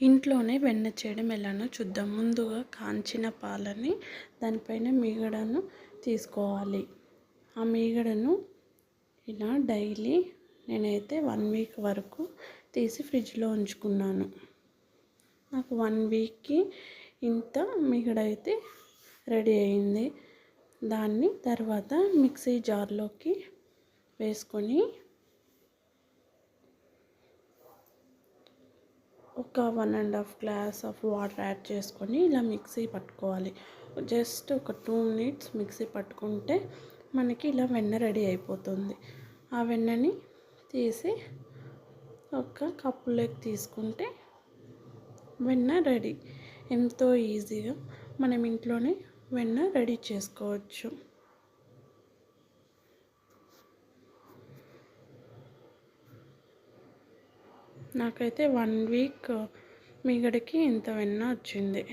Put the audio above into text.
ఇంట్లోనే వెన్న చేయడం ఎలానో చూద్దాం. ముందుగా కాంచిన పాలని దానిపైన మీగడను తీసుకోవాలి. ఆ మీగడను ఇలా డైలీ నేనైతే 1 వీక్ వరకు తీసి ఫ్రిడ్జ్లో ఉంచుకున్నాను. నాకు 1 వీక్కి ఇంత మీగడ అయితే రెడీ అయింది. దాన్ని తర్వాత మిక్సీ జార్లోకి వేసుకొని ఒక 1.5 గ్లాస్ ఆఫ్ వాటర్ యాడ్ చేసుకొని ఇలా మిక్సీ పట్టుకోవాలి. జస్ట్ ఒక 2 మినిట్స్ మిక్సీ పట్టుకుంటే మనకి ఇలా వెన్న రెడీ అయిపోతుంది. ఆ వెన్నని తీసి ఒక కప్పులోకి తీసుకుంటే వెన్న రెడీ. ఎంతో ఈజీగా మనం ఇంట్లోనే వెన్న రెడీ చేసుకోవచ్చు. నాకైతే 1 వీక్ మీగడకి ఇంత వెన్న వచ్చింది.